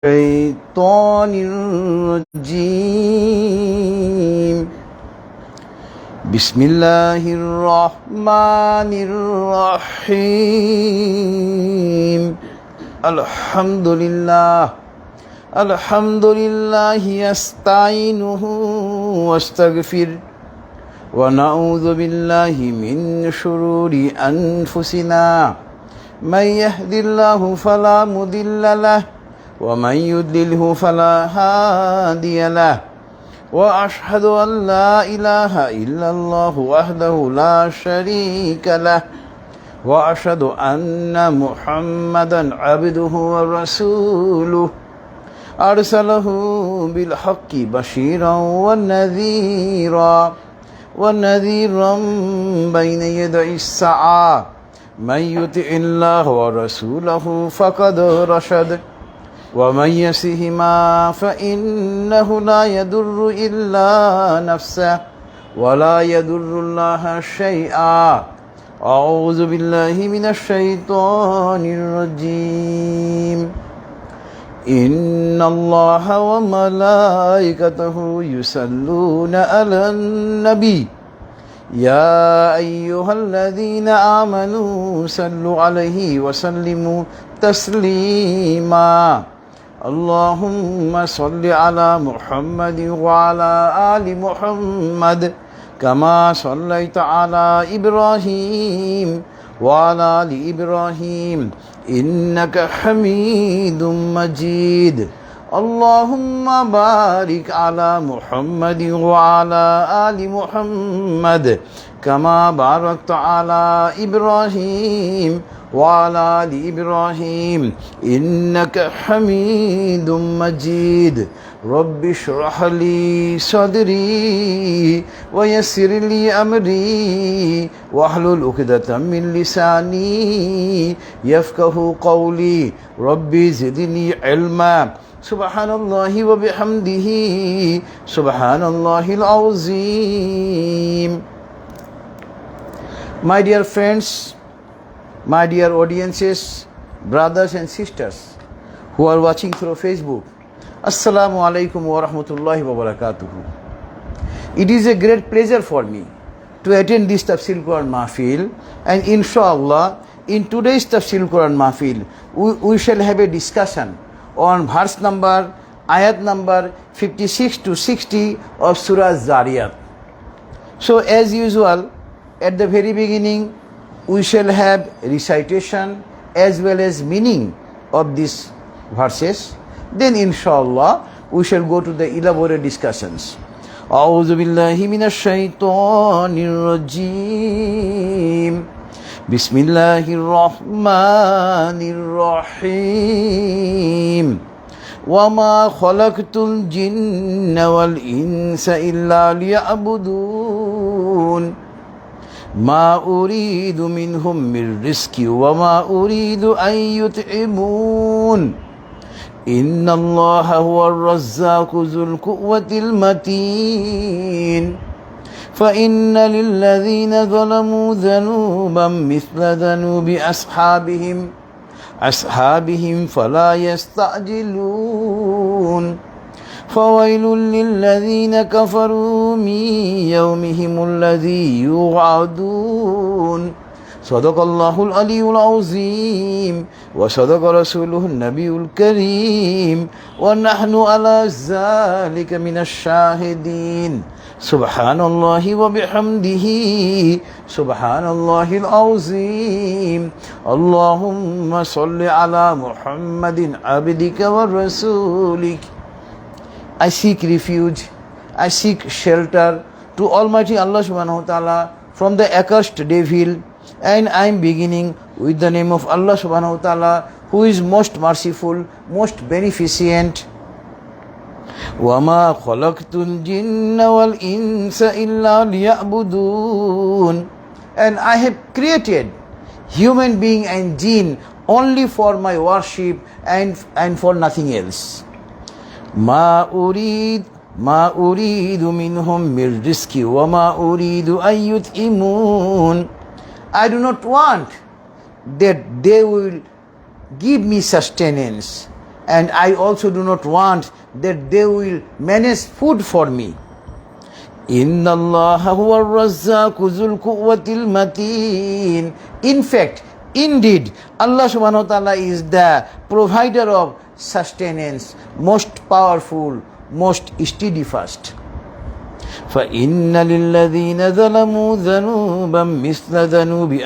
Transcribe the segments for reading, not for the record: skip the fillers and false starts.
الشيطان الرجيم بسم الله الرحمن الرحيم الحمد لله يستعينه واستغفر ونعوذ بالله من شرور أنفسنا من يهد الله فلا مضل له ومن يضلله فلا هادي له وأشهد أن لا إله إلا الله وحده لا شريك له وأشهد أن محمدا عبده ورسوله أرسله بالحق بشيرا ونذيرا بين يدي الساعة من يطع الله ورسوله فقد رشد ومن يعصهما فإنه لا يضر إلا نفسه ولا يضر الله شيئا أعوذ بالله من الشيطان الرجيم إن الله وملائكته يصلون على النبي يا أيها الذين آمنوا صلوا عليه وسلموا تسليما اللهم صل على محمد وعلى آل محمد كما صليت على إبراهيم وعلى آل إبراهيم إنك حميد مجيد اللهم بارك على محمد وعلى آل محمد كما باركت على إبراهيم وعلى آل إبراهيم إنك حميد مجيد رب اشرح لي صدري ويسر لي أمري واحلل عقدة من لساني يفقه قولي ربي زدني علما سبحان الله وبحمده سبحان الله العظيم. My dear friends, my dear audiences, brothers and sisters who are watching through Facebook, Assalamu alaikum wa rahmatullahi wa barakatuh. It is a great pleasure for me to attend this Tafsirul Qur'an Mahfil, and inshallah in today's Tafsirul Qur'an Mahfil we shall have a discussion on verse number, ayat number 56 to 60 of Surah Jariat. So as usual, at the very beginning we shall have recitation as well as meaning of these verses. Then inshallah we shall go to the elaborate discussions. أعوذ بالله من الشيطان الرجيم بسم الله الرحمن الرحيم وما خلقت الجن والإنس إلا ليعبدون ما أريد منهم من رزق وما أريد أن يطعمون إن الله هو الرزاق ذو القوة المتين فإن للذين ظلموا ذنوبا مثل ذنوب أصحابهم فلا يستعجلون فويل للذين كفروا من يومهم الذي يوعدون صدق الله العلي العظيم وصدق رسوله النبي الكريم ونحن على ذلك من الشاهدين سبحان الله وبحمده سبحان الله العظيم اللهم صل على محمد عبدك ورسولك. I seek refuge, I seek shelter to Almighty Allah subhanahu wa ta'ala from the accursed devil, and I am beginning with the name of Allah subhanahu wa ta'ala who is most merciful, most beneficent. وَمَا خَلَقْتُ الْجِنَّ وَالْإِنسَ إِلَّا لِيَعْبُدُونَ. And I have created human being and jinn only for my worship and for nothing else. ما أريد منهم من رزق وما أريد أن يطعمون. I do not want that they will give me sustenance, and I also do not want that they will manage food for me. Inna Allaha huwa ar-razzaqu dhul quwwatil mateen. In fact, indeed, Allah subhanahu wa ta'ala is the provider of sustenance, most powerful, most steadfast. فَإِنَّ لِلَّذِينَ ظَلَمُوا ذَنُوبًا مِثْلَ ذَنُوبِ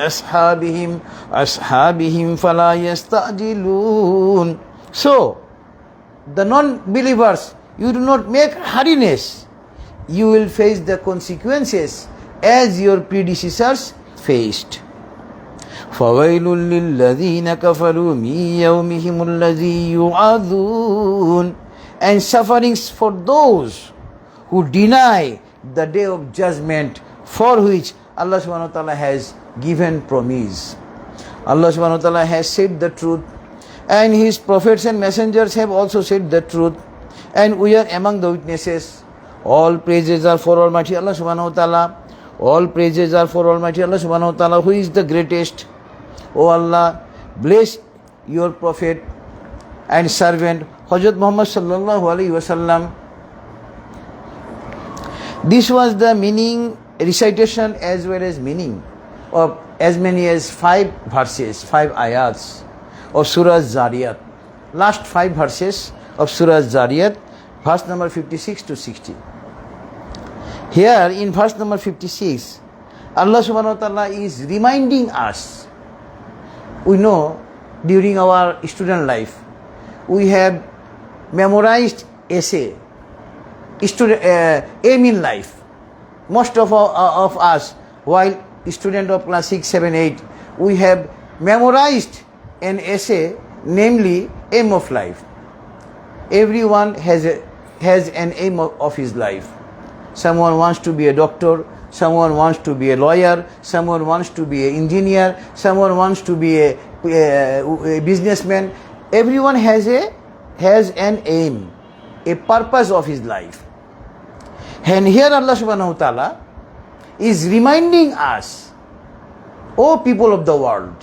أَصْحَابِهِمْ فَلَا يَسْتَعْجِلُونَ. So, the non-believers, you do not make hurriness. You will face the consequences as your predecessors faced. فَوَيْلٌ لِلَّذِينَ كَفَرُوا مِنْ يَوْمِهِمُ الَّذِي يُوعَظُونَ. And sufferings for those who deny the day of judgment for which Allah subhanahu wa ta'ala has given promise. Allah subhanahu wa ta'ala has said the truth, and His prophets and messengers have also said the truth, and we are among the witnesses. All praises are for Almighty Allah subhanahu wa ta'ala. All praises are for Almighty Allah subhanahu wa ta'ala, who is the greatest. O Allah, bless your Prophet and servant Hazrat Muhammad sallallahu alaihi wasallam. This was the meaning, recitation as well as meaning of as many as 5 verses, 5 ayats of Surah Jariat. Last 5 verses of Surah Jariat, verse number 56 to 60. Here in verse number 56, Allah subhanahu wa ta'ala is reminding us. We know during our student life, we have memorized essay, aim in life. Most of us, while student of class 6, 7, 8, we have memorized an essay, namely aim of life. Everyone has an aim of his life. Someone wants to be a doctor, someone wants to be a lawyer, someone wants to be an engineer, someone wants to be a businessman. Everyone has an aim, a purpose of his life. And here Allah subhanahu wa ta'ala is reminding us, O people of the world,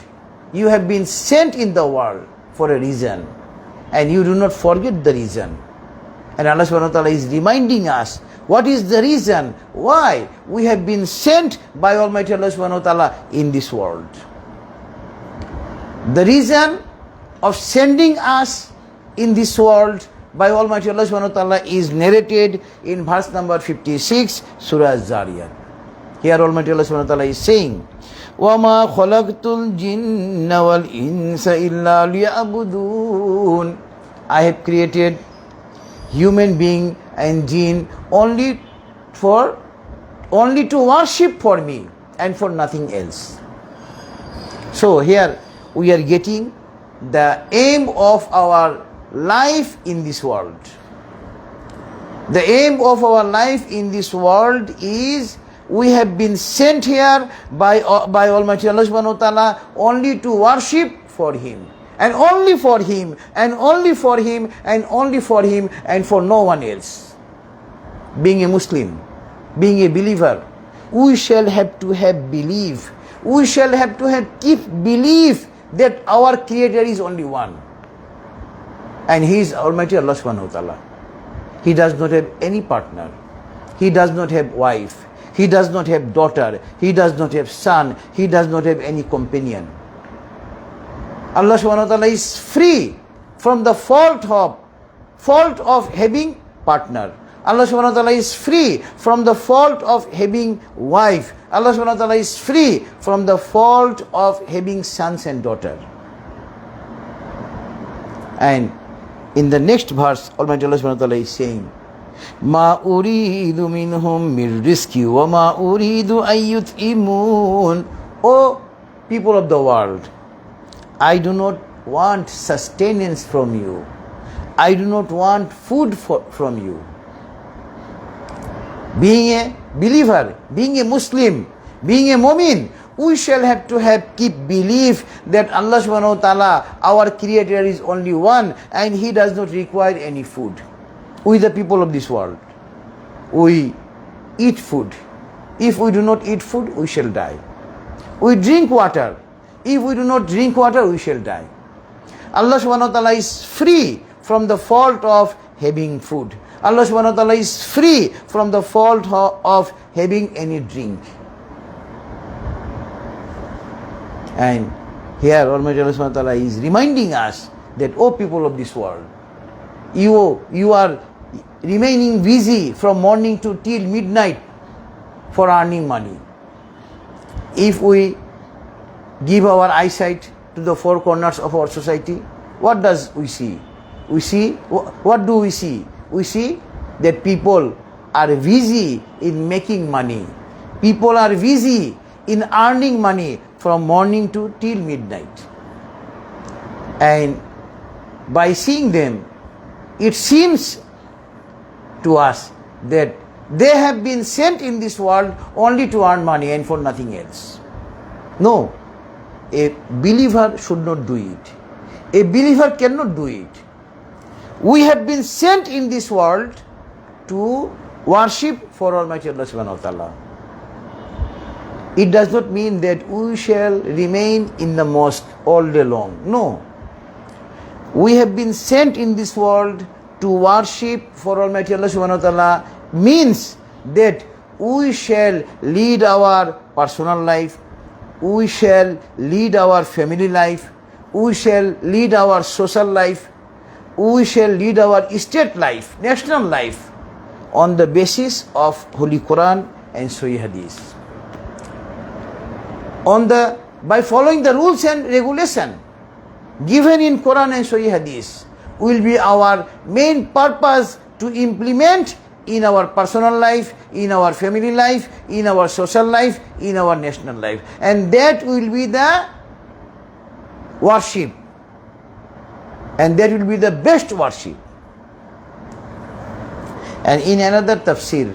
you have been sent in the world for a reason, and you do not forget the reason. And Allah subhanahu wa ta'ala is reminding us, what is the reason why we have been sent by Almighty Allah subhanahu wa ta'ala in this world. The reason of sending us in this world by Almighty Allah subhanahu wa ta'ala is narrated in verse number 56, Surah Jariat. Here Almighty Allah subhanahu wa ta'ala is saying, وَمَا خَلَقْتُ الْجِنَّ وَالْإِنسَ إِلَّا لِيَعْبُدُونَ. I have created human being and jinn only to worship for me and for nothing else. So here we are getting the aim of our life in this world. The aim of our life in this world is we have been sent here by Almighty Allah subhanahu wa ta'ala only to worship for Him, and only for Him, and only for Him, and only for Him, and for no one else. Being a Muslim, being a believer, we shall have to have belief. We shall have to have keep belief that our Creator is only one, and He is Almighty Allah subhanahu wa ta'ala. He does not have any partner. He does not have wife. He does not have daughter. He does not have son. He does not have any companion. Allah subhanahu wa ta'ala is free from the fault of having partner. Allah subhanahu wa ta'ala is free from the fault of having wife. Allah subhanahu wa ta'ala is free from the fault of having sons and daughter. And in the next verse, Almighty Allah subhanahu wa ta'ala is saying, Ma uridu minhum min rizki wa ma uridu an yut'imun. O people of the world, I do not want sustenance from you. I do not want food from you. Being a believer, being a Muslim, being a mu'min, we shall have to keep belief that Allah subhanahu wa ta'ala, our Creator, is only one, and He does not require any food. We the people of this world, we eat food. If we do not eat food, we shall die. We drink water. If we do not drink water, we shall die. Allah subhanahu wa ta'ala is free from the fault of having food. Allah subhanahu wa ta'ala is free from the fault of having any drink. And here Almighty Allah subhanahu wa ta'ala is reminding us that, O people of this world, you are remaining busy from morning to till midnight for earning money. If we give our eyesight to the four corners of our society, what does we see? What do we see? We see that people are busy in making money. People are busy in earning money from morning to till midnight. And by seeing them, it seems to us that they have been sent in this world only to earn money and for nothing else. No, a believer should not do it. A believer cannot do it. We have been sent in this world to worship for Almighty Allah subhanahu wa ta'ala. It does not mean that we shall remain in the mosque all day long. No. We have been sent in this world to worship for Almighty Allah subhanahu wa ta'ala means that we shall lead our personal life, we shall lead our family life, we shall lead our social life, we shall lead our state life, national life on the basis of Holy Qur'an and Sahih Hadith. By following the rules and regulation given in Quran and Sahih Hadith will be our main purpose to implement in our personal life, in our family life, in our social life, in our national life. And that will be the worship. And that will be the best worship. And in another tafsir,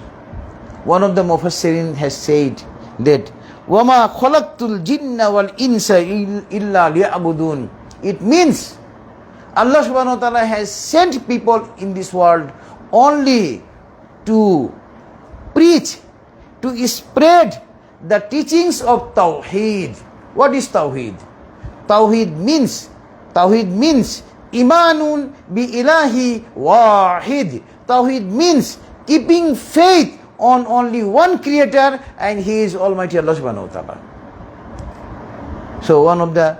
one of the Mufassirin has said that وَمَا خَلَقْتُ الْجِنَّ وَالْإِنسَ إِلَّا لِيَعْبُدُونَ. It means Allah subhanahu wa ta'ala has sent people in this world only to preach, to spread the teachings of Tawheed. What is Tawheed? Tawheed means imanun bi ilahi wahid. Tawheed means keeping faith on only one creator, and he is Almighty Allah subhanahu wa ta'ala. So one of the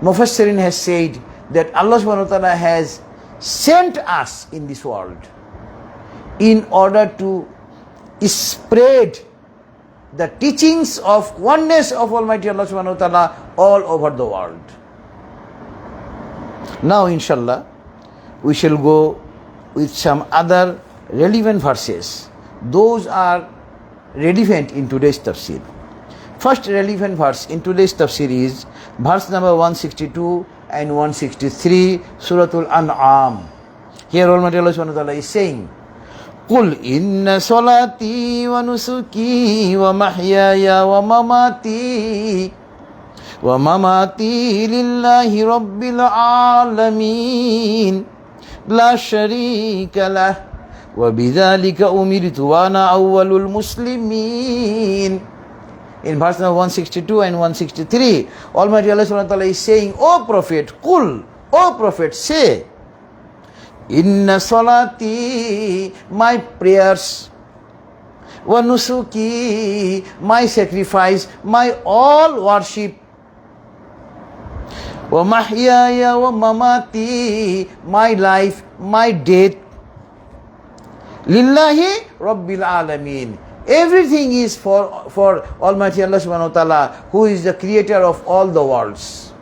Mufassirin has said that Allah subhanahu wa ta'ala has sent us in this world in order to spread the teachings of oneness of Almighty Allah subhanahu wa ta'ala all over the world. Now inshallah we shall go with some other relevant verses. Those are relevant in today's tafsir. First relevant verse in today's tafsir is verse number 162 and 163, Suratul An'am. Here Almighty Allah subhanahu wa ta'ala is saying, قُلْ إِنَّ صَلَاتِي وَنُسُكِي وَمَحْيَايَ وَمَمَاتِي لِلَّهِ رَبِّ الْعَالَمِينَ لَا شَرِيكَ لَهُ وَبِذَلِكَ أُمِرْتُ وَأَنَا أَوَّلُ الْمُسْلِمِينَ. In verse number 162 and 163, Almighty Allah subhanahu wa ta'ala is saying, O Prophet, Qul, O Prophet, say, Inna salati, my prayers, wa nusuki, my sacrifice, my all worship, wa mahyaya wa mamati, my life, my death, lillahi rabbil alameen. Everything is for Almighty Allah subhanahu wa ta'ala, who is the creator of all the worlds.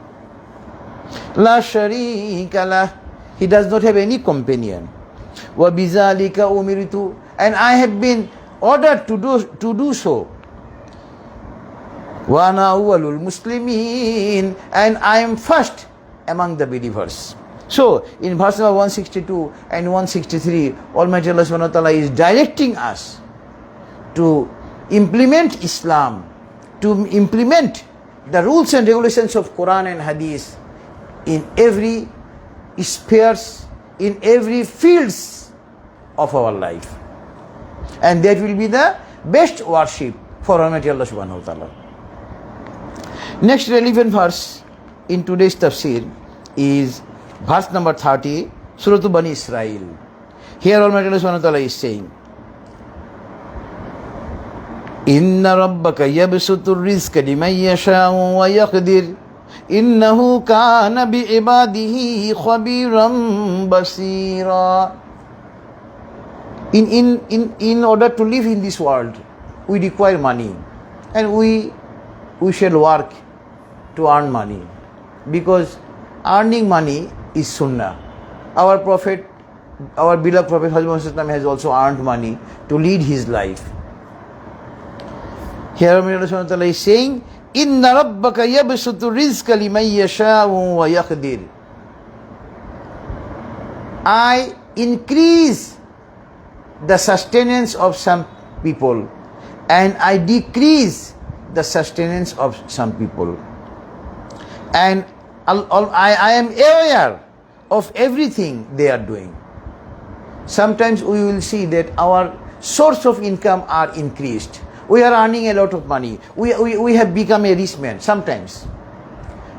La sharika lah, he does not have any companion. Wa bizalika umirtu, and I have been ordered to do so. Wa ana awwalul muslimin, and I am first among the believers. So in verse number 162 and 163, Almighty Allah subhanahu wa ta'ala is directing us to implement Islam, to implement the rules and regulations of Quran and Hadith in every spheres, in every fields of our life. And that will be the best worship for Almighty Allah subhanahu wa ta'ala. Next relevant verse in today's tafsir is verse number 30, Surah to Bani Israel. Here Almighty Allah Subhanahu wa Ta'ala is saying, Inna rabbaka yabsutu rizqa liman yasha'u wa yaqdir innahu kana bi ibadihi khabiran basira. In order to live in this world, we require money, and we shall work to earn money, because earning money is sunnah. Our Prophet, our beloved Prophet Muhammad has also earned money to lead his life. Here Allah Subhanahu wa Ta'ala is saying, Inna rabbaka yabsutu rizqa liman yasha'u wa yaqdir. I increase the sustenance of some people, and I decrease the sustenance of some people. And I am aware of everything they are doing. Sometimes we will see that our source of income are increased. We are earning a lot of money. We have become a rich man sometimes.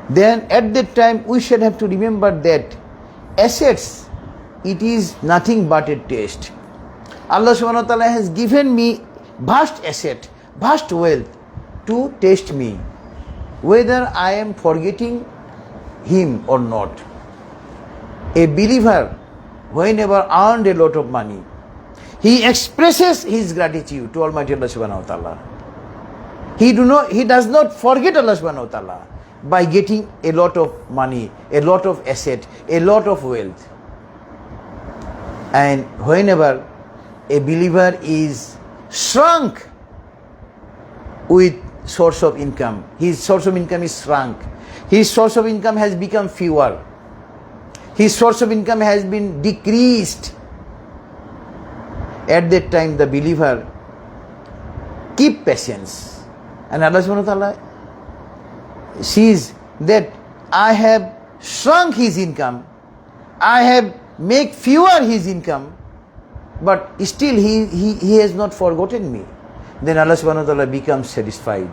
Then at that time we should have to remember that assets, it is nothing but a test. Allah Subhanahu wa Ta'ala has given me vast asset, vast wealth to test me, whether I am forgetting Him or not. A believer, whenever earned a lot of money, he expresses his gratitude to Almighty Allah Subhanahu wa Ta'ala. He does not forget Allah Subhanahu wa Ta'ala by getting a lot of money, a lot of asset, a lot of wealth. And whenever a believer is shrunk with source of income, his source of income is shrunk, his source of income has become fewer, his source of income has been decreased. At that time the believer keep patience, and Allah Subhanahu wa Ta'ala sees that I have shrunk his income, I have made fewer his income, but still he has not forgotten me. Then Allah Subhanahu wa Ta'ala becomes satisfied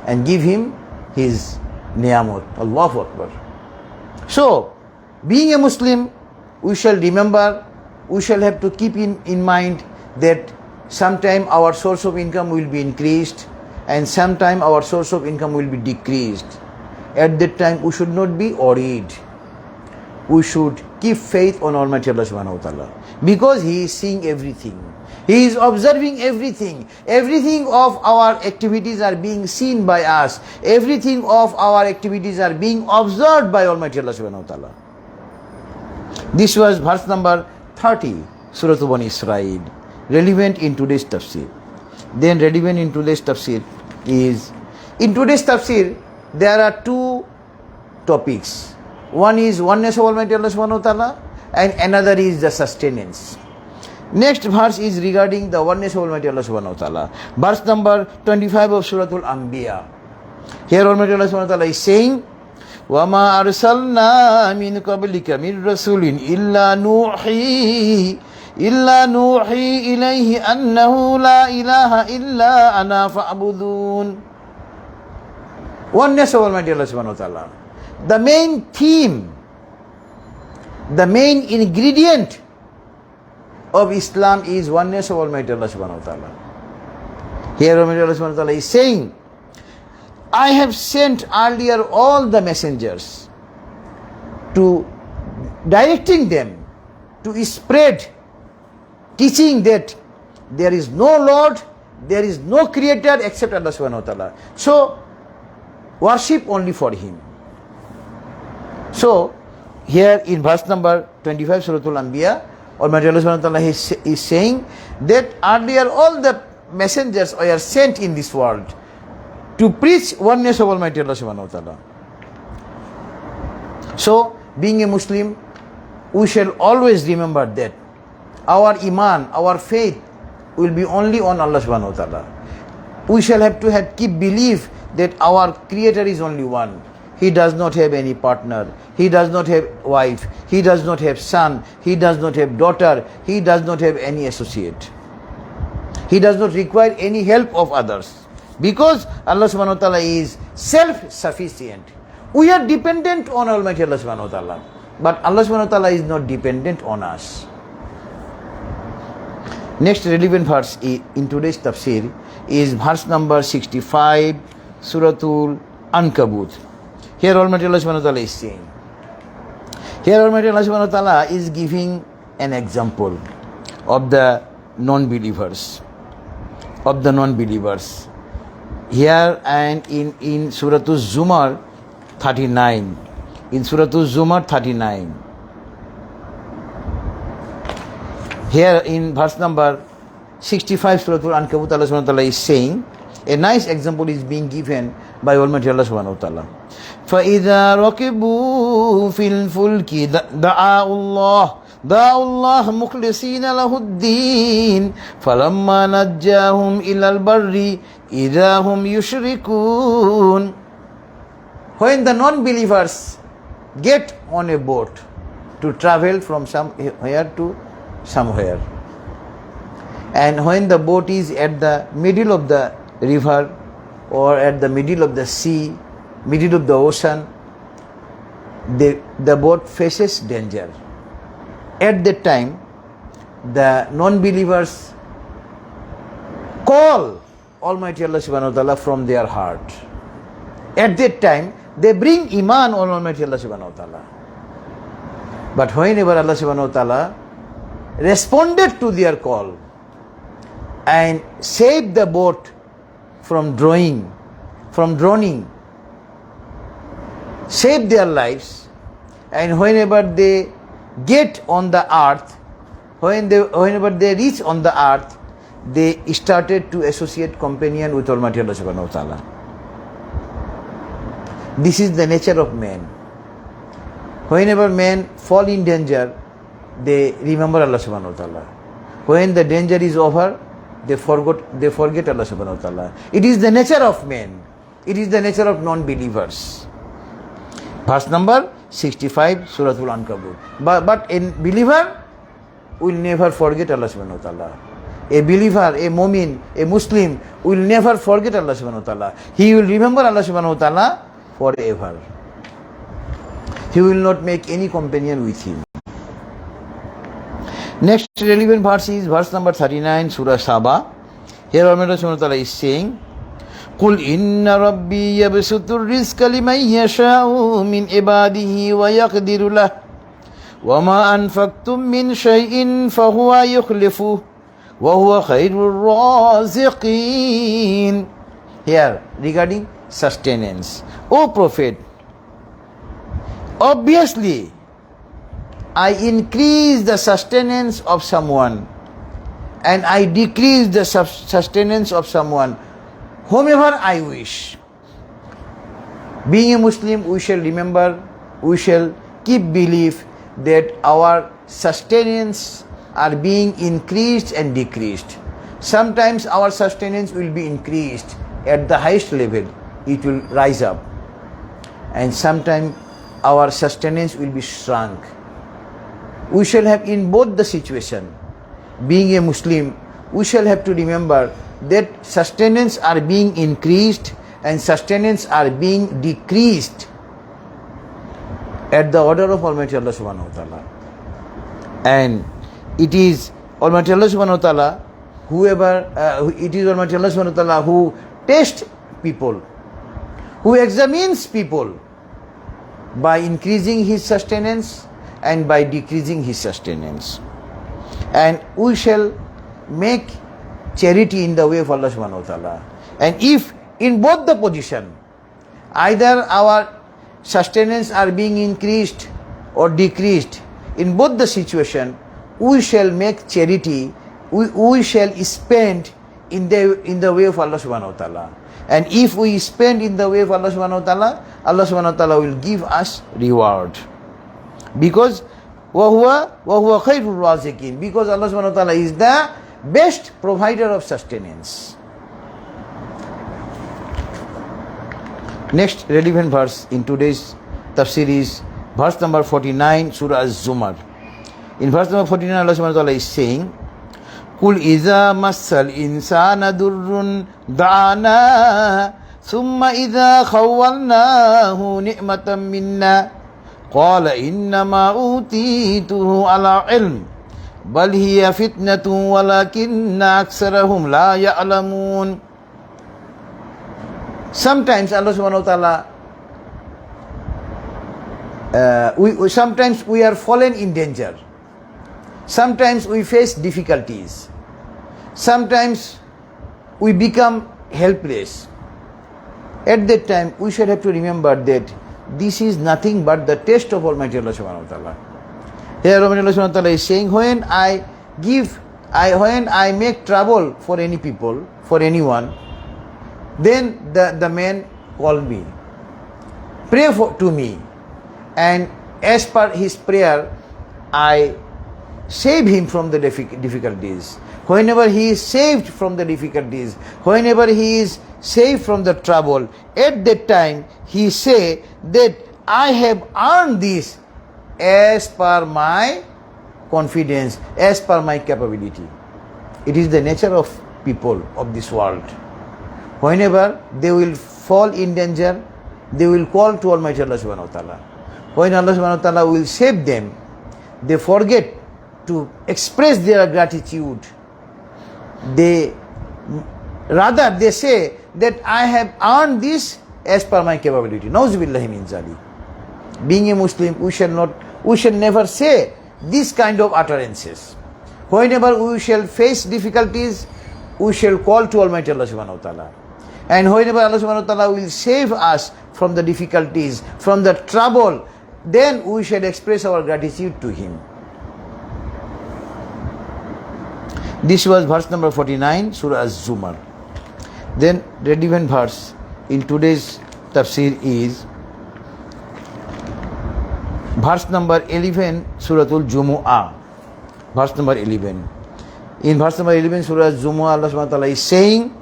and give him his ni'amot. Allahu Akbar. So, being a Muslim, we shall remember, we shall have to keep in mind that sometime our source of income will be increased and sometime our source of income will be decreased. At that time we should not be worried. We should keep faith on Almighty Allah Subhanahu wa Ta'ala, because He is seeing everything. He is observing everything. Everything of our activities are being seen by us. Everything of our activities are being observed by Almighty Allah Subhanahu wa Ta'ala. This was verse number 30, Surah Bani Israel, relevant in today's tafsir. Then relevant in today's tafsir is, in today's tafsir there are two topics. One is oneness of Almighty Allah Subhanahu wa Ta'ala, and another is the sustenance. Next verse is regarding the oneness of Almighty Allah Subhanahu wa Ta'ala. Verse number 25 of Surah Al-Anbiya. Here Almighty Allah Subhanahu wa Ta'ala is saying, وَمَا أَرْسَلْنَا مِنْ قَبْلِكَ مِنْ رَسُولٍ إِلَّا نُوحِي إِلَيْهِ أَنَّهُ لَا إِلَهَ إِلَّا أَنَا فَاعْبُدُونَ. Oneness of Almighty Allah Subhanahu wa Ta'ala. The main theme, the main ingredient of Islam is oneness of Almighty Allah Subhanahu wa Ta'ala. Here Almighty Allah Subhanahu wa Ta'ala is saying, I have sent earlier all the messengers to directing them to spread teaching that there is no Lord, there is no creator except Allah Subhanahu wa Ta'ala. So worship only for Him. So here in verse number 25 Surah Al-Anbiya, Almighty Allah Subhanahu wa Ta'ala is saying that earlier all the messengers were sent in this world to preach oneness of Almighty Allah Subhanahu wa Ta'ala. So, being a Muslim, we shall always remember that our iman, our faith will be only on Allah Subhanahu wa Ta'ala. We shall have to keep belief that our Creator is only one. He does not have any partner. He does not have wife. He does not have son. He does not have daughter. He does not have any associate. He does not require any help of others, because Allah Subhanahu wa Ta'ala is self-sufficient. We are dependent on Almighty Allah Subhanahu wa Ta'ala. But Allah subhanahu wa ta'ala is not dependent on us. Next relevant verse in today's tafsir is verse number 65, Suratul Ankabut. Here Almighty Allah subhanahu wa ta'ala is saying, here Almighty Allah subhanahu wa ta'ala is giving an example of the non-believers. Here and in Suratul Zumar 39. In Suratul Zumar 39. Here in verse number 65, Suratul Ankabut, Allah subhanahu wa ta'ala is saying, a nice example is being given by Almighty Allah subhanahu wa ta'ala. فَإِذَا رَكِبُوا فِي الْفُلْكِ دعوا الله مخلصين له الدين فلما نجاهم إلى البر إذا هم يشركون. When the non-believers get on a boat to travel from somewhere to somewhere, and when the boat is at the middle of the river or at the middle of the sea, middle of the ocean, the boat faces danger. At that time, the non-believers call Almighty Allah subhanahu wa ta'ala from their heart. At that time, they bring iman on Almighty Allah subhanahu wa ta'ala. But whenever Allah subhanahu wa ta'ala responded to their call and saved the boat from drowning, saved their lives, and whenever they get on the earth, whenever they reach on the earth, they started to associate companion with Almighty Allah subhanahu wa ta'ala. This is the nature of man. Whenever men fall in danger, they remember Allah subhanahu wa ta'ala. When the danger is over, they forget Allah subhanahu wa ta'ala. It is the nature of men. It is the nature of non-believers. Verse number 65, Suratul Ankabut. But a believer will never forget Allah subhanahu wa ta'ala. A believer, a mu'min, a Muslim will never forget Allah subhanahu wa ta'ala. He will remember Allah subhanahu wa ta'ala forever. He will not make any companion with him. Next relevant verse is verse number 39, Surah Saba. Here Allah subhanahu wa ta'ala is saying, قُلْ إِنَّ رَبِّي يَبْسُطُ الرِّزْقَ لِمَنْ يَشَاءُ مِنْ عِبَادِهِ وَيَقْدِرُ لَهُ وَمَا أَنْفَقْتُم مِّنْ شَيْءٍ فَهُوَ يُخْلِفُهُ وَهُوَ خَيْرُ الرَّازِقِينَ. Here regarding sustenance. O Prophet, obviously I increase the sustenance of someone and I decrease the sustenance of someone, whomever I wish. Being a Muslim, we shall remember, we shall keep belief that our sustenance are being increased and decreased. Sometimes our sustenance will be increased at the highest level, it will rise up, and sometimes our sustenance will be shrunk. We shall have in both the situation. Being a Muslim, we shall have to remember that sustenance are being increased and sustenance are being decreased at the order of Almighty Allah subhanahu wa ta'ala. And it is Almighty Allah subhanahu wa ta'ala it is Almighty Allah subhanahu wa ta'ala who tests people, who examines people by increasing his sustenance and by decreasing his sustenance. And we shall make charity in the way of Allah subhanahu wa ta'ala. And if in both the position, either our sustenance are being increased or decreased, in both the situation, we shall make charity, we shall spend in the way of Allah subhanahu wa ta'ala. And if we spend in the way of Allah subhanahu wa ta'ala, Allah subhanahu wa ta'ala will give us reward. Because وَهُوَ خَيْرُ الرَّازِقِينَ, because Allah subhanahu wa ta'ala is the best provider of sustenance. Next relevant verse in today's tafsir is verse number 49, Surah Az-Zumar. In verse number 49, Allah subhanahu wa ta'ala is saying, قُلْ إِذَا مَسَّ الْإِنسَانَ دُرٌّ دَعَانَا ثُمَّ إِذَا خَوَّلْنَاهُ نِعْمَةً مِنَّا قال إنما أوتيته على علم بل هي فتنة ولكن أكثرهم لا يعلمون. Sometimes Allah subhanahu wa ta'ala, sometimes we are fallen in danger. Sometimes we face difficulties. Sometimes we become helpless. At that time, we should have to remember that this is nothing but the test of Almighty Allah subhanahu wa ta'ala. Here Almighty Allah subhanahu wa ta'ala is saying, when I make trouble for any people, for anyone, then the man called me, pray to me, and as per his prayer, I save him from the difficulties. Whenever he is saved from the difficulties, whenever he is saved from the trouble, at that time he say that I have earned this as per my confidence, as per my capability. It is the nature of people of this world. Whenever they will fall in danger, they will call to Almighty Allah subhanahu wa ta'ala. When Allah subhanahu wa ta'ala will save them, they forget to express their gratitude. They say that I have earned this as per my capability. Nauzubillahi min zalik. Being a Muslim, we shall never say this kind of utterances. Whenever we shall face difficulties, we shall call to Almighty Allah subhanahu wa ta'ala. And whenever Allah subhanahu wa ta'ala will save us from the difficulties, from the trouble, then we shall express our gratitude to Him. This was verse number 49, Surah Az-Zumar. Then relevant verse in today's tafsir is verse number 11, Suratul Jumu'ah. Verse number 11. In verse number 11, Surah Az-Zumu'ah, Allah subhanahu wa ta'ala is saying,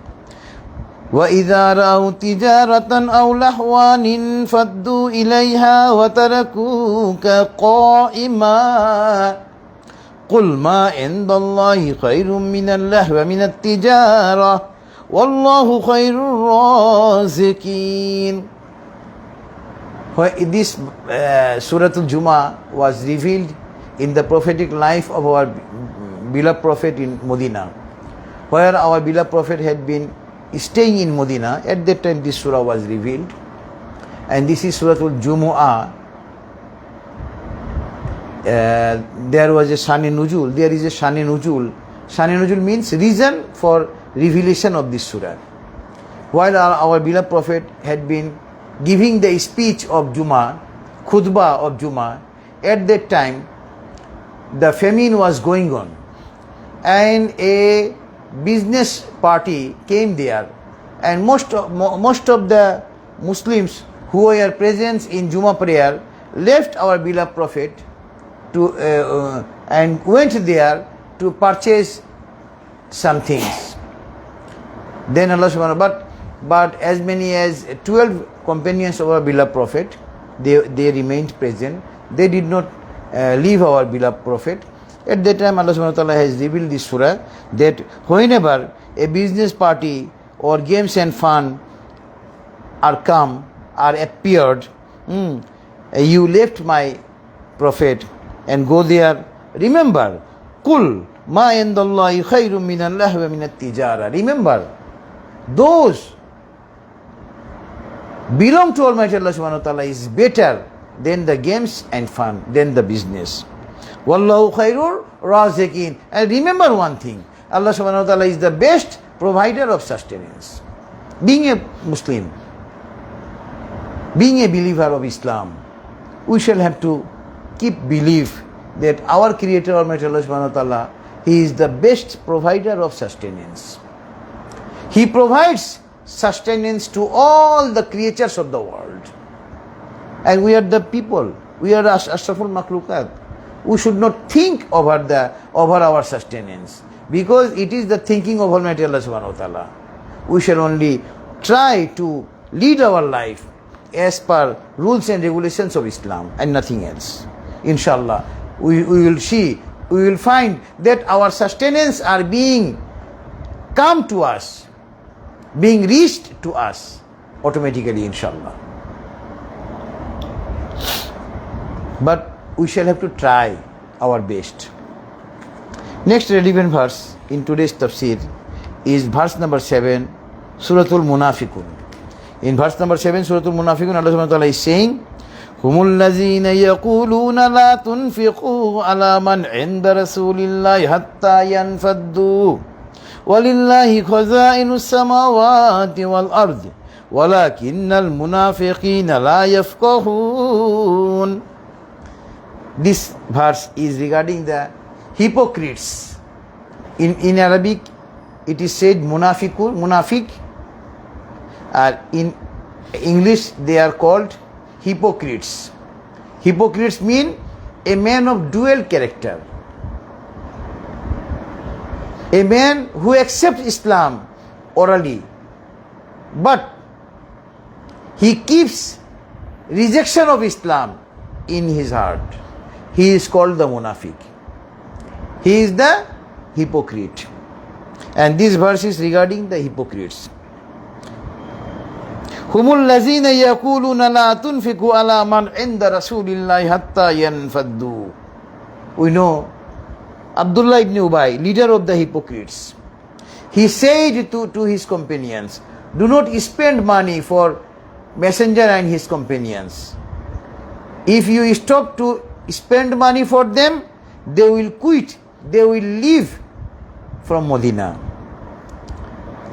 وَإِذَا رَأَوْا تِجَارَةً أَوْ لَهْوًا انفَضُّوا إِلَيْهَا وَتَرَكُوكَ قَائِمًا قُلْ مَا عِندَ اللَّهِ خَيْرٌ مِنَ اللَّهْوِ وَمِنَ التِّجَارَةِ وَاللَّهُ خَيْرُ الرَّازِقِينَ. This Surah Al-Jumu'ah was revealed in the prophetic life of our beloved Prophet in Medina, where our beloved Prophet had been staying in Medina. At that time this surah was revealed, and this is Surah Al-Jumu'ah. There was a Shani Nuzul. There is a Shani Nuzul. Shani Nuzul means reason for revelation of this surah. While our beloved Prophet had been giving the speech of Jummah, khutbah of Jummah, at that time the famine was going on, and a business party came there, and most of the Muslims who were present in Jummah prayer left our beloved Prophet to and went there to purchase some things. Then Allah subhanahu wa ta'ala, but as many as 12 companions of our beloved Prophet, they remained present. They did not leave our beloved Prophet. At that time Allah subhanahu wa ta'ala has revealed this surah, that whenever a business party or games and fun are appeared, you left my Prophet and go there. Remember, Kul ma indallahi khairum minallahi wa minat tijara. Remember, those belong to Almighty Allah subhanahu wa ta'ala is better than the games and fun, than the business. Wallahu khairur raziqin. And remember one thing, Allah subhanahu wa ta'ala is the best provider of sustenance. Being a Muslim, being a believer of Islam, we shall have to keep belief that our Creator Almighty Allah subhanahu wa ta'ala, He is the best provider of sustenance. He provides sustenance to all the creatures of the world. And we are the people, we are ashraful makhluqat. We should not think over our sustenance, because it is the thinking of Almighty Allah subhanahu wa ta'ala. We shall only try to lead our life as per rules and regulations of Islam and nothing else. Inshallah, we will find that our sustenance are being come to us, being reached to us automatically, inshallah. but we shall have to try our best. Next relevant verse in today's tafsir is verse number 7, Suratul Munafiqun. In verse number 7, Suratul Munafiqun, Allah subhanahu wa ta'ala is saying, هم الذين يقولون لا تنفقوا على من عند رسول الله حتى ينفضوا ولله خزائن السماوات والأرض ولكن المنافقين لا يفقهون. This verse is regarding the hypocrites. In Arabic it is said munafiq, and in English they are called hypocrites. Hypocrites mean a man of dual character, a man who accepts Islam orally, but he keeps rejection of Islam in his heart. He is called the munafiq. He is the hypocrite. And this verse is regarding the hypocrites. هم الذين يقولون لا تنفقوا على من عند رسول الله حتى ينفضوا. We know Abdullah ibn Ubay, leader of the hypocrites, he said to his companions, do not spend money for messenger and his companions. If you stop to spend money for them, they will quit, they will leave from Medina.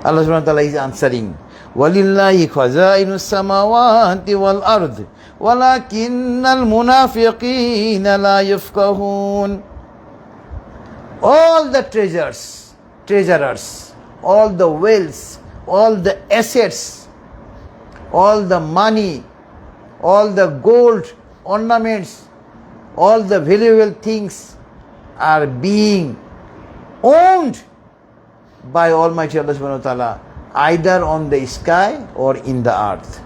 Allah subhanahu wa ta'ala is answering, وَلِلَّهِ خَزَائِنُ السَّمَاوَاتِ وَالْأَرْضِ وَلَكِنَّ الْمُنَافِقِينَ لَا يَفْقَهُونَ. All the treasurers, all the wealth, all the assets, all the money, all the gold ornaments, all the valuable things are being owned by Almighty Allah subhanahu wa ta'ala, either on the sky or in the earth.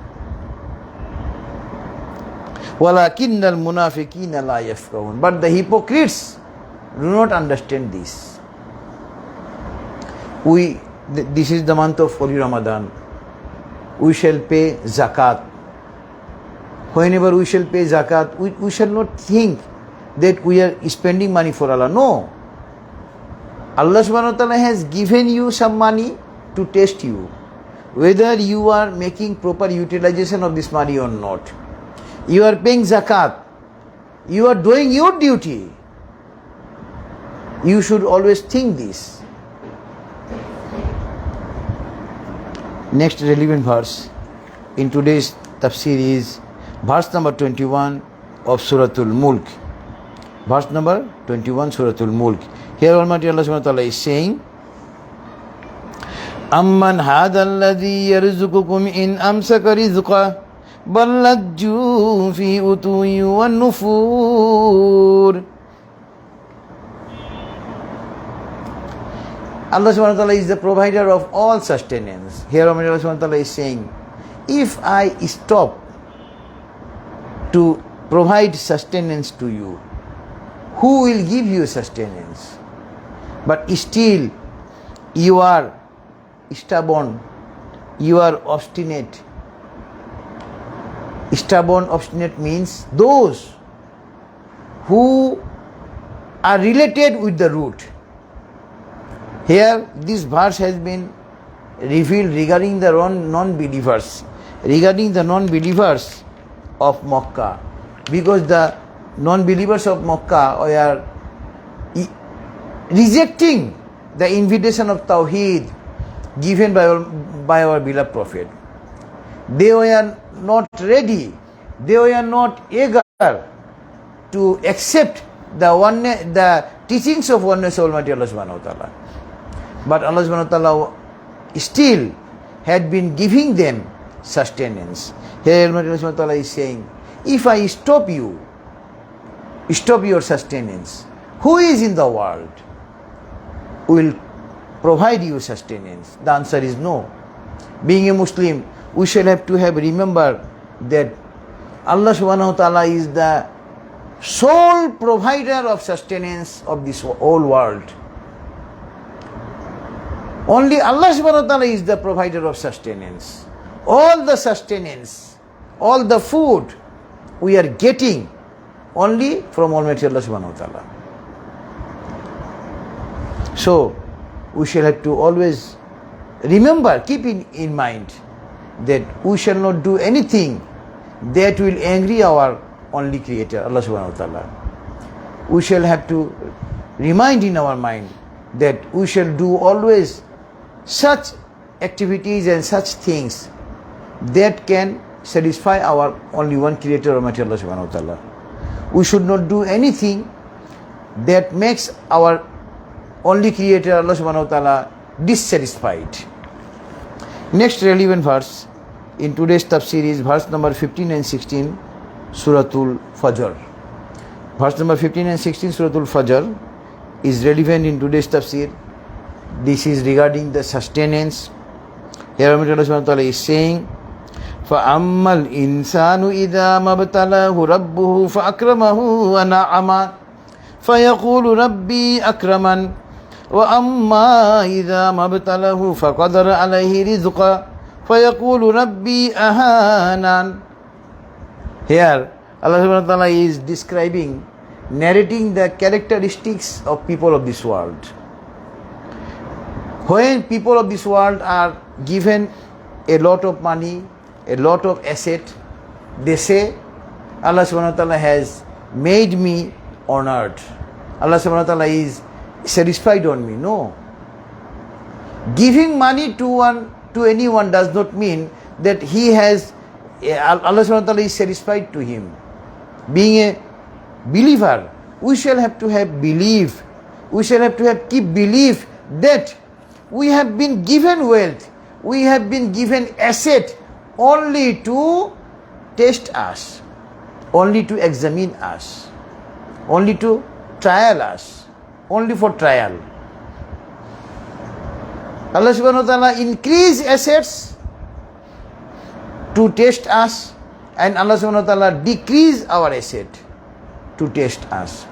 وَلَكِنَّ الْمُنَافِقِينَ لَا يَفْقَهُونَ. But the hypocrites do not understand this. This is the month of Holy Ramadan. We shall pay zakat. Whenever we shall pay zakat, we shall not think that we are spending money for Allah. No. Allah subhanahu wa ta'ala has given you some money to test you, whether you are making proper utilization of this money or not. You are paying zakat. You are doing your duty. You should always think this. Next relevant verse in today's tafsir is verse number 21 of Suratul Mulk. Verse number 21, Suratul Mulk. Here Almighty Allah subhanahu wa ta'ala is saying, أَمَّنْ هَذَا الَّذِي يَرْزُقُكُمْ إِنْ أَمْسَكَ رِزْقَهُ بَلْ لَجُّوا فِي عُتُوٍّ وَالنُّفُورٍ. Allah subhanahu wa ta'ala is the provider of all sustenance. Here Almighty Allah subhanahu wa ta'ala is saying, if I stop to provide sustenance to you, who will give you sustenance? But still you are stubborn, you are obstinate. Stubborn, obstinate means those who are related with the root. Here this verse has been revealed regarding the non-believers, of Makkah, because the non-believers of Makkah were rejecting the invitation of Tawheed given by our beloved Prophet. They were not ready, they were not eager to accept the teachings of oneness of Almighty Allah subhanahu wa ta'ala. But Allah subhanahu wa ta'ala still had been giving them sustenance. Here Almighty Allah subhanahu wa ta'ala is saying, if I stop your sustenance, who is in the world who will provide you sustenance? The answer is no. Being a Muslim, we shall have to remember that Allah subhanahu wa ta'ala is the sole provider of sustenance of this whole world. Only Allah subhanahu wa ta'ala is the provider of sustenance. All the sustenance, all the food we are getting only from Almighty Allah subhanahu wa ta'ala. So we shall have to always remember, keep in mind that we shall not do anything that will angry our only Creator, Allah subhanahu wa ta'ala. We shall have to remind in our mind that we shall do always such activities and such things that can satisfy our only one Creator, Almighty Allah subhanahu wa ta'ala. We should not do anything that makes our only Creator, Allah subhanahu wa ta'ala, dissatisfied. Next relevant verse in today's tafsir is verse number 15 and 16, Suratul Fajr. Verse number 15 and 16, Suratul Fajr, is relevant in today's tafsir. This is regarding the sustenance. Here Allah subhanahu wa ta'ala is saying, فَأَمَّا الْإِنسَانُ إِذَا مَبْتَلَاهُ رَبُّهُ فَأَكْرَمَهُ وَنَعَمَهُ فَيَقُولُ رَبِّي أَكْرَمَنِ وَأَمَّا إِذَا مَبْتَلَاهُ فَقَدَرَ عَلَيْهِ رِزْقَهُ فَيَقُولُ رَبِّي أَهَانَنِ. Here Allah subhanahu wa ta'ala is describing, narrating the characteristics of people of this world. When people of this world are given a lot of money, a lot of asset, they say, Allah subhanahu wa ta'ala has made me honored. Allah subhanahu wa ta'ala is satisfied on me. No. Giving money to anyone does not mean that he has, Allah subhanahu wa ta'ala is satisfied to him. Being a believer, we shall have to have belief. We shall have to have keep belief that we have been given wealth, we have been given asset only to test us, only to examine us, only to trial us, only for trial. Allah subhanahu wa ta'ala increase assets to test us, and Allah subhanahu wa ta'ala decrease our asset to test us.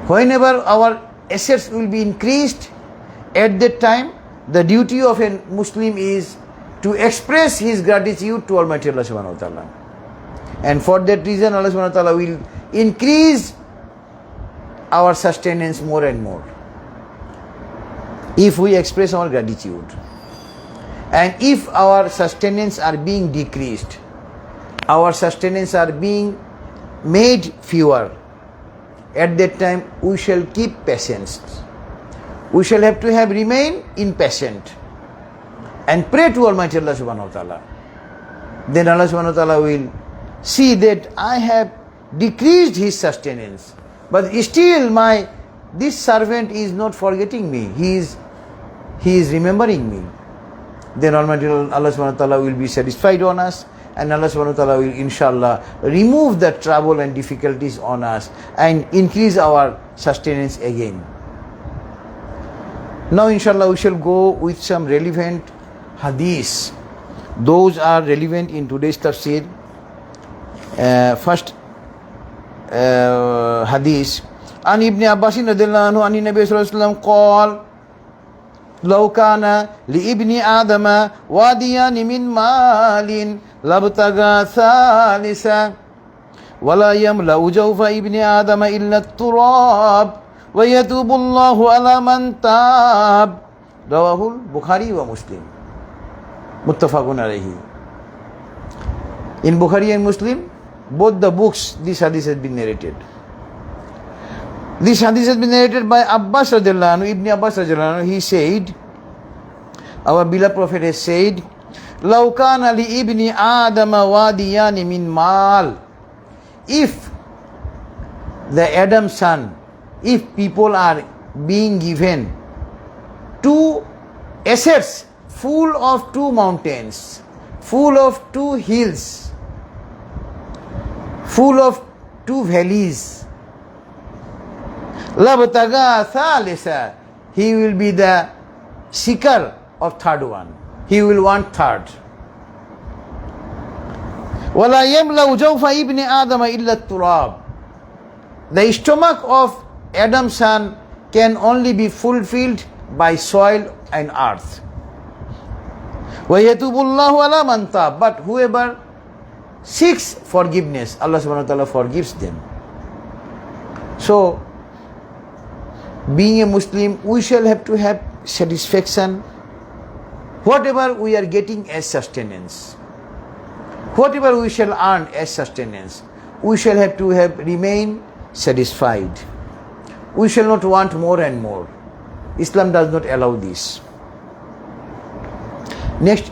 Whenever our assets will be increased, at that time the duty of a Muslim is to express his gratitude to Almighty Allah subhanahu wa ta'ala. And for that reason Allah subhanahu wa ta'ala will increase our sustenance more and more if we express our gratitude. And if our sustenance are being decreased, our sustenance are being made fewer, at that time we shall keep patience. We shall have to have remain impatient and pray to Almighty Allah subhanahu wa ta'ala. Then Allah subhanahu wa ta'ala will see that I have decreased his sustenance, but still this servant is not forgetting me. He is remembering me. Then Almighty Allah subhanahu wa ta'ala will be satisfied on us, and Allah subhanahu wa ta'ala will inshallah remove the trouble and difficulties on us and increase our sustenance again. Now inshallah we shall go with some relevant hadiths. Those are relevant in today's tafsir. First hadith, An Ibn Abbas radhiyallahu anhu, An Nabi sallallahu alaihi wasallam qala, لو كان لابن آدم واديان من مال لابتغى ثالثا ولا يملأ جوف ابن آدم إلا التراب ويتوب الله على من تاب. رواه البخاري ومسلم متفق عليه. In Bukhari and Muslim, both the books, this hadith has been narrated. This hadith has been narrated by Abbas radhiyallahu anhu, Ibn Abbas radhiyallahu anhu. He said, our beloved Prophet has said, لَوْ كَانَ لِإِبْنِ آدَمَ وَادِيَانِ مِنْ مَالٍ. If the Adam's son, if people are being given two assets full of two mountains, full of two hills, full of two valleys, لَبْتَغَى ثَالِثًا, he will be the seeker of third one. He will want third. وَلَا يَمْلَأُ جَوْفَ ابْنِ آدَمَ إِلَّا التُّرَابِ. The stomach of Adam's son can only be fulfilled by soil and earth. وَيَتُوبُ اللَّهُ عَلَى مَنْ تَابَ. But whoever seeks forgiveness, Allah subhanahu wa ta'ala forgives them. So, being a Muslim, we shall have to have satisfaction. Whatever we are getting as sustenance, whatever we shall earn as sustenance, we shall have to remain satisfied. We shall not want more and more. Islam does not allow this. Next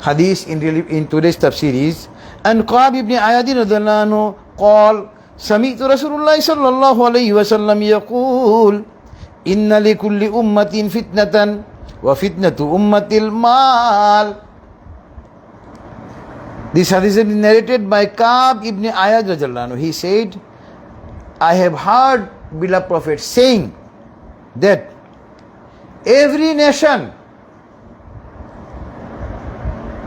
hadith in today's tafsir is an Qab ibn Ayat radhiyallahu anhu قال سمعت رسول الله صلى الله عليه وسلم يقول إن لكل أمة فتنة وفتنة أمة المال. This hadith is narrated by Qab ibn Ayat radhiyallahu anhu. He said, I have heard beloved Prophet saying that every nation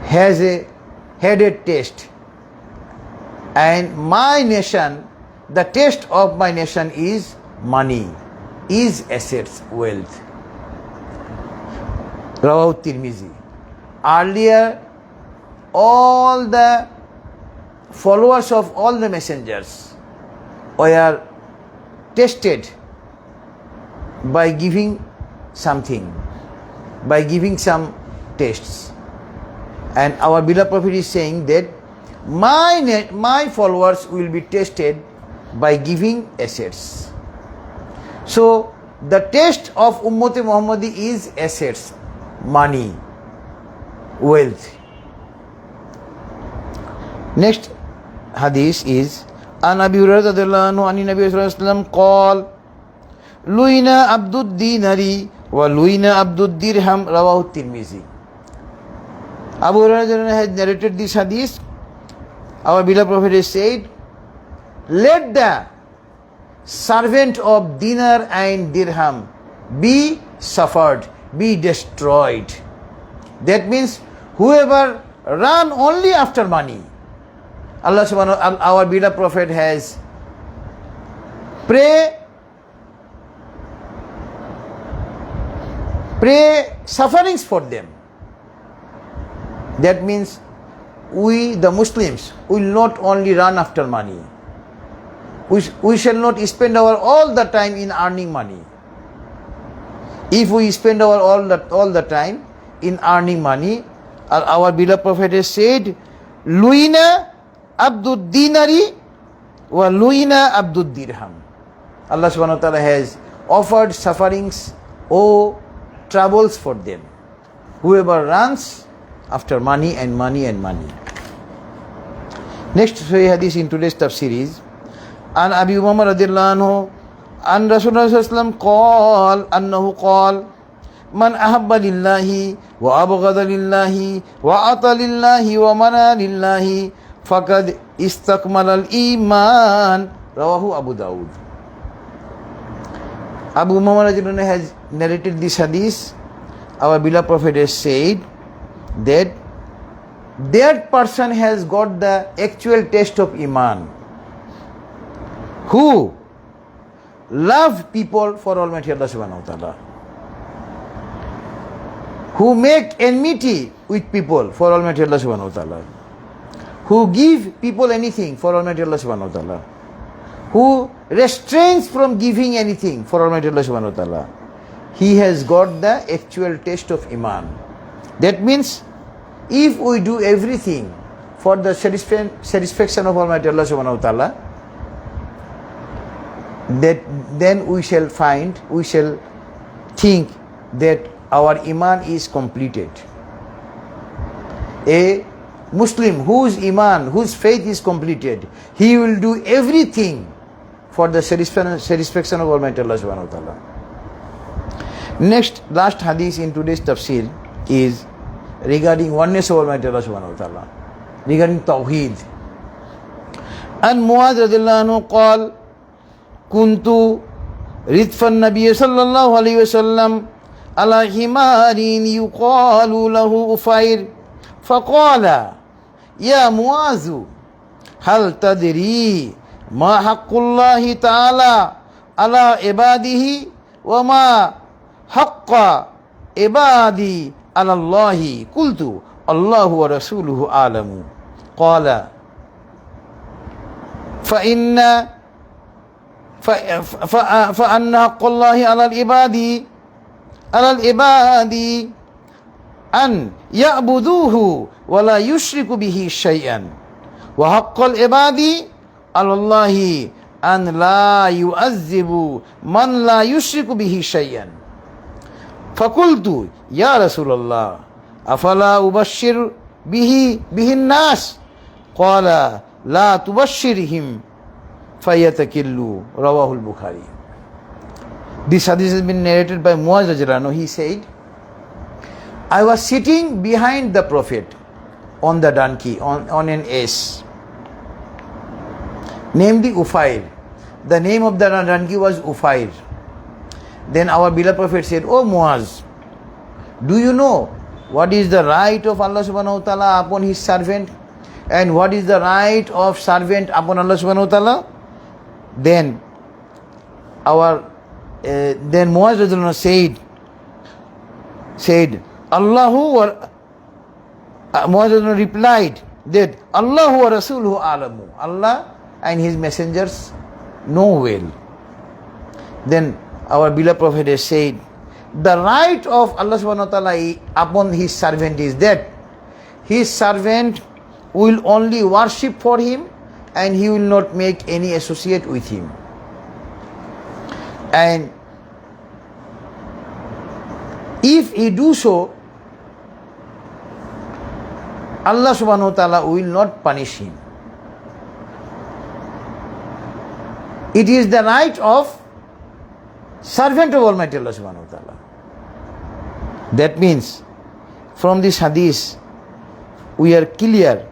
had a taste, and my nation, the taste of my nation is money, is assets, wealth. Rawahu Tirmizi. Earlier, all the followers of all the messengers were tested by giving something, by giving some tests. And our beloved Prophet is saying that my followers will be tested by giving assets. So the test of Ummati Muhammadi is assets, money, wealth. Next hadith is An Abi Hurairah radhiyallahu anhu an Nabi sallallahu alaihi wasallam qala Luina abdud dinari wa luina abdud dirham. Rawahu Tirmizi. Abu Hurairah has narrated this hadith. Our beloved Prophet has said, let the servant of dinar and dirham be suffered, be destroyed. That means whoever run only after money. Allah subhanahu wa ta'ala, our beloved Prophet has pray sufferings for them. That means we, the Muslims, will not only run after money. We shall not spend our all the time in earning money. If we spend our all the time in earning money, our beloved Prophet has said, Luina abdud dinari wa luina abdud dirham. Allah subhanahu wa ta'ala has offered sufferings or troubles for them. Whoever runs after money and money and money. Next hadith in today's tafsir is An Abi Umamah radhiyallahu anhu an Rasulullah sallallahu alaihi wasallam qala annahu qala man ahabba lillahi wa abghada lillahi wa ata lillahi wa mana lillahi faqad istakmala al-iman. Rawahu Abu Dawud. Abu Umamah radhiyallahu anhu has narrated this hadith. Our beloved Prophet has said that person has got the actual taste of Iman, who love people for Almighty Allah subhanahu wa ta'ala, who make enmity with people for Almighty Allah subhanahu wa ta'ala, who give people anything for Almighty Allah subhanahu wa ta'ala, who restrains from giving anything for Almighty Allah subhanahu wa ta'ala. He has got the actual taste of Iman. That means if we do everything for the satisfaction of Almighty Allah subhanahu wa ta'ala, then we shall think that our Iman is completed. A Muslim whose Iman, whose faith is completed, he will do everything for the satisfaction of Almighty Allah subhanahu wa ta'ala. Next, last hadith in today's tafsir is regarding oneness of Almighty Allah subhanahu wa ta'ala, regarding Tawheed. And Muaz radhiyallahu anhu qala kuntu ridfan Nabiy sallallahu alayhi wa sallam ala himarin yuqalu lahu Ufair faqala ya Muazu hal tadri ma haqqullahi ta'ala ala ibadihi wa ma haqqa ibadi ala Allahi qultu Allahu wa rasuluhu alamu qala fa inna فأن حق الله على العباد أن يعبدوه ولا يشرك به شيئا وحق العباد على الله أن لا يعذب من لا يشرك به شيئا فقلت يا رسول الله أفلا أبشر به الناس قال لا تبشرهم فيتكلوا رواه البخاري. This hadith has been narrated by Muaz Rajrano. He said, I was sitting behind the Prophet on the donkey, on an ass, named Ufair. The name of the donkey was Ufair. Then our beloved Prophet said, O Muaz, do you know what is the right of Allah subhanahu wa ta'ala upon his servant? And what is the right of servant upon Allah subhanahu wa ta'ala? Then Muaz Rajrano said, Muaz Rajrano replied that Allahu wa Rasuluhu alamu. Allah and his messengers know well. Then our beloved Prophet has said, the right of Allah subhanahu wa ta'ala upon his servant is that his servant will only worship for him and he will not make any associate with him. And if he do so, Allah subhanahu wa ta'ala will not punish him. It is the right of servant of Almighty Allah subhanahu wa ta'ala. That means from this hadith we are clear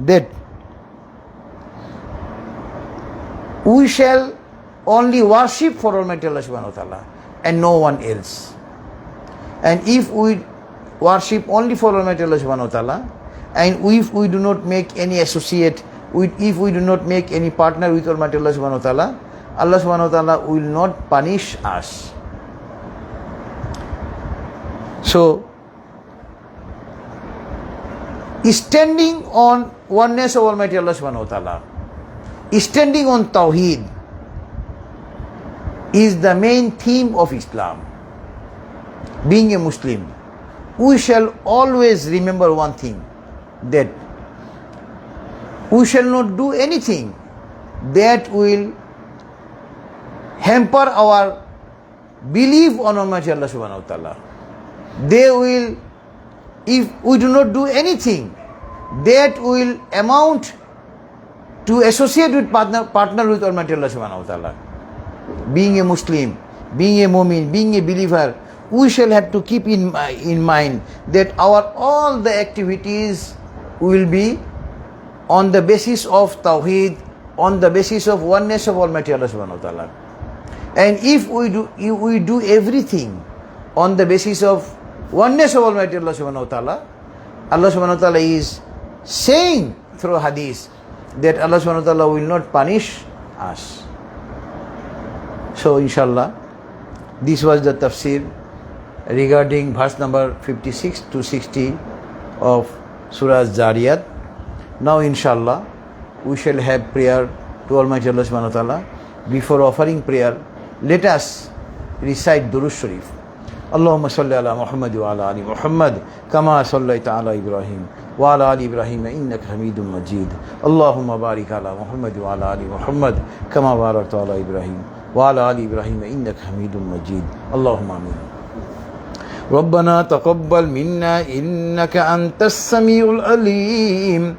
that we shall only worship for Almighty Allah subhanahu wa ta'ala and no one else. And if we worship only for Almighty Allah subhanahu wa ta'ala and if we do not make any associate, if we do not make any partner with Almighty Allah subhanahu wa ta'ala, Allah subhanahu wa ta'ala will not punish us. So, standing on oneness of Almighty Allah subhanahu wa ta'ala, standing on Tawheed is the main theme of Islam. Being a Muslim, we shall always remember one thing, that we shall not do anything that will hamper our belief on Almighty Allah subhanahu wa ta'ala. If we do not do anything that will amount to associate with partner with Almighty Allah subhanahu wa ta'ala. Being a Muslim, being a mu'min, being a believer, we shall have to keep in mind that all the activities will be on the basis of Tawheed, on the basis of oneness of Almighty Allah subhanahu wa ta'ala. And if we do everything on the basis of oneness of Almighty Allah subhanahu wa ta'ala, Allah subhanahu wa ta'ala is saying through hadith that Allah subhanahu wa ta'ala will not punish us. So inshallah, this was the tafsir regarding verse number 56 to 60 of Surah Jariat. Now inshallah, we shall have prayer to Almighty Allah subhanahu wa ta'ala. Before offering prayer, let us recite Durood Sharif. Allahumma salli ala Muhammad wa ala ali Muhammad kama sallaita ala Ibrahim wa ala ali Ibrahim innaka Hamidum Majid. Allahumma barik ala Muhammad wa ala ali Muhammad kama barakta ala Ibrahim wa ala ali Ibrahim innaka Hamidum Majid. Allahumma amin. ربنا تقبل منا إنك أنت السميع العليم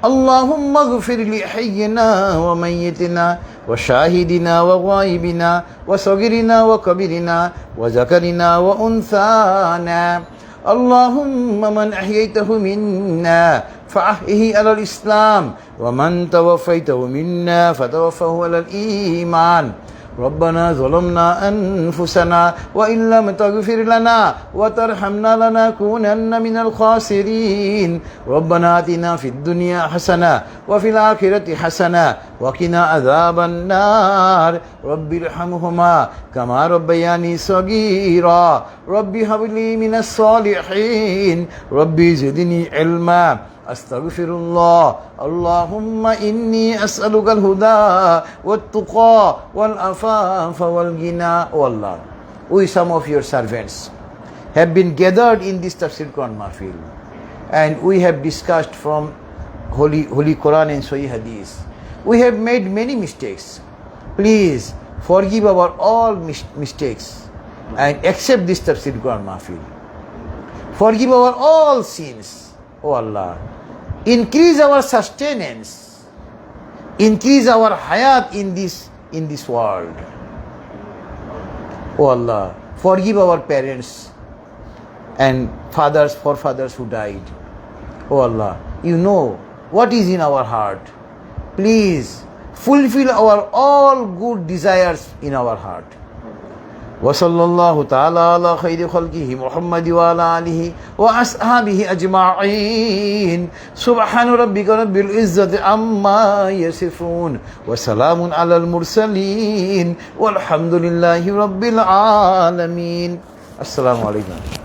اللهم اغفر لحينا وميتنا وشاهدنا وغائبنا وصغيرنا وكبيرنا وذكرنا وأنثانا اللهم من أحييته منا فأحيه على الإسلام ومن توفيته منا فتوفه على الإيمان ربنا ظلمنا أنفسنا وإن لم تغفر لنا وترحمنا لنكونن من الخاسرين ربنا آتنا في الدنيا حسنة وفي الآخرة حسنة وقنا عذاب النار رب ارحمهما كما ربياني صغيرا رب هب لي من الصالحين رب زدني علما أستغفر الله اللهم إني أسألك الهدى والتقى والعفاف والغنى. Oh Allah, we some of your servants have been gathered in this Tafsirul Quran Mahfil, and we have discussed from Holy Qur'an and Sahih Hadith. We have made many mistakes. Please forgive our all mistakes and accept this Tafsirul Quran Mahfil. Forgive our all sins, O Allah. Increase our sustenance. Increase our hayat in this world. O Allah, forgive our parents and forefathers who died. O Allah, you know what is in our heart. Please fulfill our all good desires in our heart. وصلى الله تعالى على خير خلقه محمد وعلى آله وأصحابه أجمعين سبحان ربك رب العزة عما يصفون وسلام على المرسلين والحمد لله رب العالمين. السلام عليكم.